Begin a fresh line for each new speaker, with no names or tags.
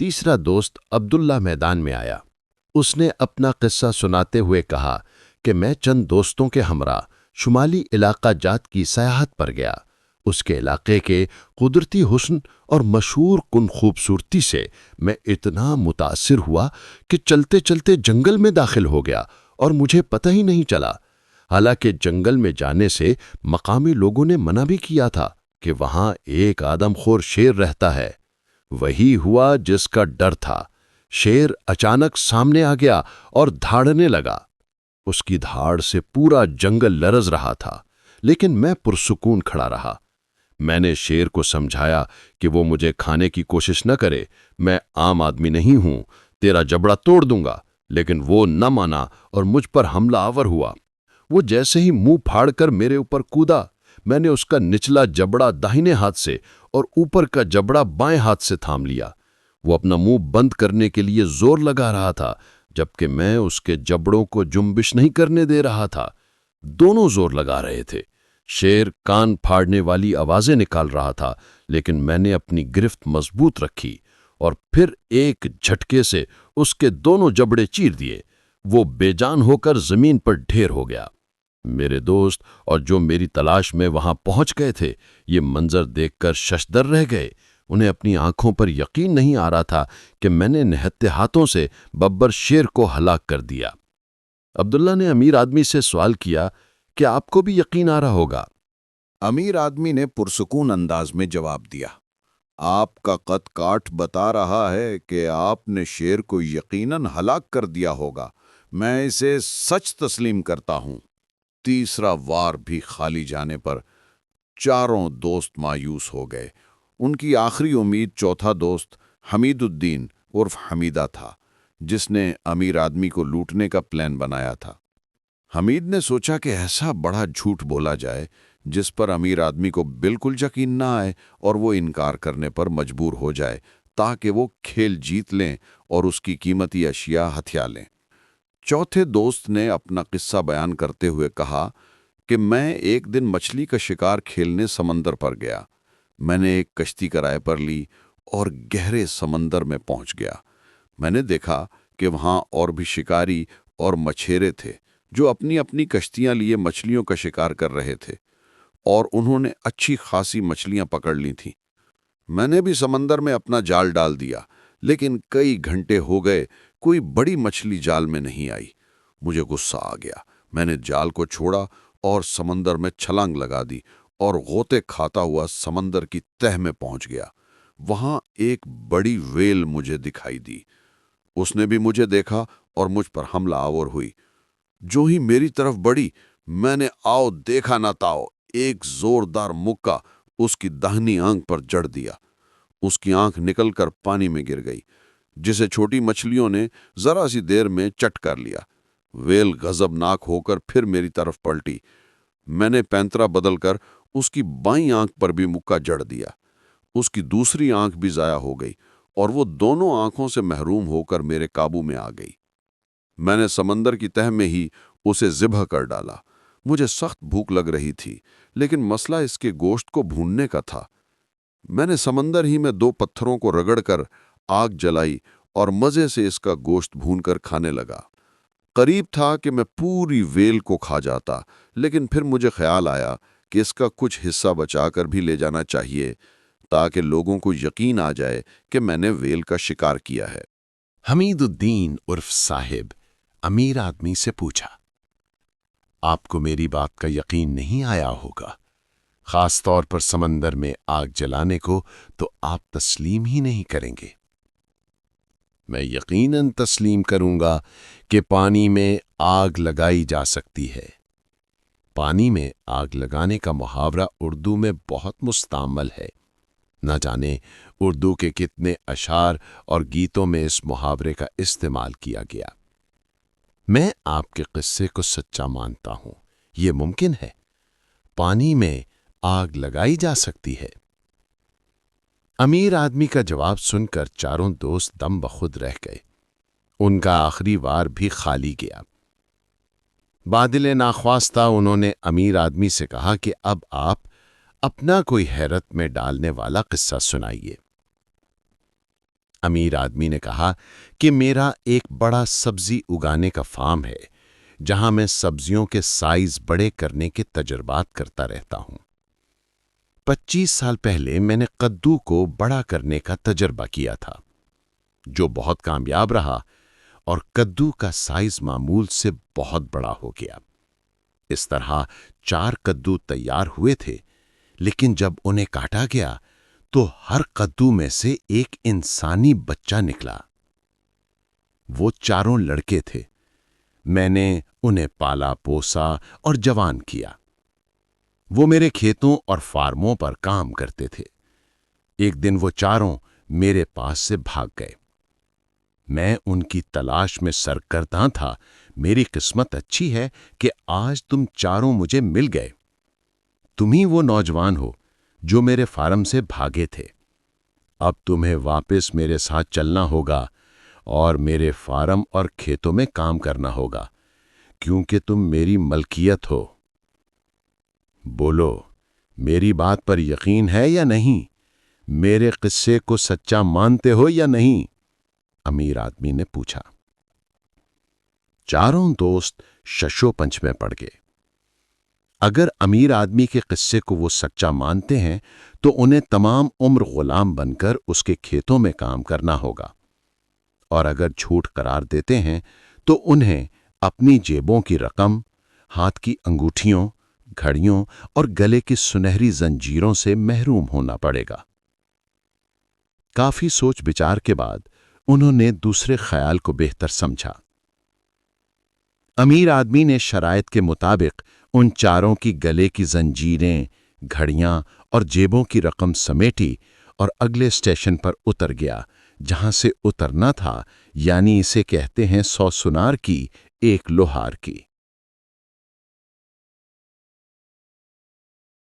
تیسرا دوست عبداللہ میدان میں آیا۔ اس نے اپنا قصہ سناتے ہوئے کہا کہ میں چند دوستوں کے ہمراہ شمالی علاقہ جات کی سیاحت پر گیا۔ اس کے علاقے کے قدرتی حسن اور مشہور کن خوبصورتی سے میں اتنا متاثر ہوا کہ چلتے چلتے جنگل میں داخل ہو گیا اور مجھے پتہ ہی نہیں چلا۔ حالانکہ جنگل میں جانے سے مقامی لوگوں نے منع بھی کیا تھا کہ وہاں ایک آدم خور شیر رہتا ہے۔ وہی ہوا جس کا ڈر تھا۔ شیر اچانک سامنے آ گیا اور دھاڑنے لگا۔ اس کی دھاڑ سے پورا جنگل لرز رہا تھا، لیکن میں پرسکون کھڑا رہا۔ میں نے شیر کو سمجھایا کہ وہ مجھے کھانے کی کوشش نہ کرے، میں عام آدمی نہیں ہوں، تیرا جبڑا توڑ دوں گا، لیکن وہ نہ مانا اور مجھ پر حملہ آور ہوا۔ وہ جیسے ہی منہ پھاڑ کر میرے اوپر کودا، میں نے اس کا نچلا جبڑا داہنے ہاتھ سے اور اوپر کا جبڑا بائیں ہاتھ سے تھام لیا۔ وہ اپنا منہ بند کرنے کے لیے زور لگا رہا تھا، جبکہ میں اس کے جبڑوں کو جنبش نہیں کرنے دے رہا تھا۔ دونوں زور لگا رہے تھے۔ شیر کان پھاڑنے والی آوازیں نکال رہا تھا، لیکن میں نے اپنی گرفت مضبوط رکھی اور پھر ایک جھٹکے سے اس کے دونوں جبڑے چیر دیے۔ وہ بے جان ہو کر زمین پر ڈھیر ہو گیا۔ میرے دوست اور جو میری تلاش میں وہاں پہنچ گئے تھے، یہ منظر دیکھ کر ششدر رہ گئے۔ انہیں اپنی آنکھوں پر یقین نہیں آ رہا تھا کہ میں نے نہتے ہاتھوں سے ببر شیر کو ہلاک کر دیا۔ عبداللہ نے امیر آدمی سے سوال کیا کہ آپ کو بھی یقین آ رہا ہوگا؟
امیر آدمی نے پرسکون انداز میں جواب دیا، آپ کا قد کاٹ بتا رہا ہے کہ آپ نے شیر کو یقیناً ہلاک کر دیا ہوگا۔ میں اسے سچ تسلیم کرتا ہوں۔ تیسرا وار بھی خالی جانے پر چاروں دوست مایوس ہو گئے۔ ان کی آخری امید چوتھا دوست حمید الدین عرف حمیدہ تھا، جس نے امیر آدمی کو لوٹنے کا پلان بنایا تھا۔ حمید نے سوچا کہ ایسا بڑا جھوٹ بولا جائے جس پر امیر آدمی کو بالکل یقین نہ آئے اور وہ انکار کرنے پر مجبور ہو جائے تاکہ وہ کھیل جیت لیں اور اس کی قیمتی اشیاء ہتھیا لیں۔ چوتھے دوست نے اپنا قصہ بیان کرتے ہوئے کہا کہ میں ایک دن مچھلی کا شکار کھیلنے سمندر پر گیا۔ میں نے ایک کشتی کرائے پر لی اور گہرے سمندر میں پہنچ گیا۔ میں نے دیکھا کہ وہاں اور بھی شکاری اور مچھیرے تھے جو اپنی اپنی کشتیاں لیے مچھلیوں کا شکار کر رہے تھے، اور انہوں نے اچھی خاصی مچھلیاں پکڑ لی تھیں۔ میں نے بھی سمندر میں اپنا جال ڈال دیا، لیکن کئی گھنٹے ہو گئے کوئی بڑی مچھلی جال میں نہیں آئی۔ مجھے غصہ آ گیا۔ میں نے جال کو چھوڑا اور سمندر میں چھلانگ لگا دی اور غوطے کھاتا ہوا سمندر کی تہہ میں پہنچ گیا۔ وہاں ایک بڑی ویل مجھے دکھائی دی۔ اس نے بھی مجھے دیکھا اور مجھ پر حملہ آور ہوئی۔ جو ہی میری طرف بڑھی، میں نے آؤ دیکھا نہ تاؤ ایک زوردار مکہ اس کی داہنی آنکھ پر جڑ دیا۔ اس کی آنکھ نکل کر پانی میں گر گئی، جسے چھوٹی مچھلیوں نے ذرا سی دیر میں چٹ کر لیا۔ ویل غضبناک ہو کر پھر میری طرف پلٹی۔ میں نے پینترا بدل کر اس کی بائیں آنکھ پر بھی مکہ جڑ دیا۔ اس کی دوسری آنکھ بھی ضائع ہو گئی اور وہ دونوں آنکھوں سے محروم ہو کر میرے قابو میں آ گئی۔ میں نے سمندر کی تہہ میں ہی اسے ذبح کر ڈالا۔ مجھے سخت بھوک لگ رہی تھی، لیکن مسئلہ اس کے گوشت کو بھوننے کا تھا۔ میں نے سمندر ہی میں 2 پتھروں کو رگڑ کر آگ جلائی اور مزے سے اس کا گوشت بھون کر کھانے لگا۔ قریب تھا کہ میں پوری ویل کو کھا جاتا، لیکن پھر مجھے خیال آیا کہ اس کا کچھ حصہ بچا کر بھی لے جانا چاہیے تاکہ لوگوں کو یقین آ جائے کہ میں نے ویل کا شکار کیا ہے۔
حمید الدین عرف صاحب امیر آدمی سے پوچھا، آپ کو میری بات کا یقین نہیں آیا ہوگا، خاص طور پر سمندر میں آگ جلانے کو تو آپ تسلیم ہی نہیں کریں گے۔ میں یقیناً تسلیم کروں گا کہ پانی میں آگ لگائی جا سکتی ہے۔ پانی میں آگ لگانے کا محاورہ اردو میں بہت مستعمل ہے۔ نہ جانے اردو کے کتنے اشعار اور گیتوں میں اس محاورے کا استعمال کیا گیا۔ میں آپ کے قصے کو سچا مانتا ہوں، یہ ممکن ہے، پانی میں آگ لگائی جا سکتی ہے۔ امیر آدمی کا جواب سن کر چاروں دوست دم بخود رہ گئے۔ ان کا آخری وار بھی خالی گیا۔ بادل ناخواستہ انہوں نے امیر آدمی سے کہا کہ اب آپ اپنا کوئی حیرت میں ڈالنے والا قصہ سنائیے۔
امیر آدمی نے کہا کہ میرا ایک بڑا سبزی اگانے کا فارم ہے جہاں میں سبزیوں کے سائز بڑے کرنے کے تجربات کرتا رہتا ہوں۔ 25 سال پہلے میں نے کدو کو بڑا کرنے کا تجربہ کیا تھا جو بہت کامیاب رہا اور کدو کا سائز معمول سے بہت بڑا ہو گیا۔ اس طرح 4 کدو تیار ہوئے تھے، لیکن جب انہیں کاٹا گیا تو ہر کدو میں سے ایک انسانی بچہ نکلا۔ وہ 4 لڑکے تھے۔ میں نے انہیں پالا پوسا اور جوان کیا۔ وہ میرے کھیتوں اور فارموں پر کام کرتے تھے۔ ایک دن وہ 4 میرے پاس سے بھاگ گئے۔ میں ان کی تلاش میں سرگرداں تھا۔ میری قسمت اچھی ہے کہ آج تم 4 مجھے مل گئے۔ تم ہی وہ نوجوان ہو جو میرے فارم سے بھاگے تھے۔ اب تمہیں واپس میرے ساتھ چلنا ہوگا اور میرے فارم اور کھیتوں میں کام کرنا ہوگا کیونکہ تم میری ملکیت ہو۔ بولو، میری بات پر یقین ہے یا نہیں؟ میرے قصے کو سچا مانتے ہو یا نہیں؟ امیر آدمی نے پوچھا۔ 4 دوست ششو پنچ میں پڑ گئے۔ اگر امیر آدمی کے قصے کو وہ سچا مانتے ہیں تو انہیں تمام عمر غلام بن کر اس کے کھیتوں میں کام کرنا ہوگا، اور اگر جھوٹ قرار دیتے ہیں تو انہیں اپنی جیبوں کی رقم، ہاتھ کی انگوٹھیوں، گھڑیوں اور گلے کی سنہری زنجیروں سے محروم ہونا پڑے گا۔ کافی سوچ بچار کے بعد انہوں نے دوسرے خیال کو بہتر سمجھا۔ امیر آدمی نے شرائط کے مطابق ان 4 کی گلے کی زنجیریں، گھڑیاں اور جیبوں کی رقم سمیٹی اور اگلے اسٹیشن پر اتر گیا جہاں سے اترنا تھا، یعنی اسے کہتے ہیں 100 سنار کی 1 لوہار کی۔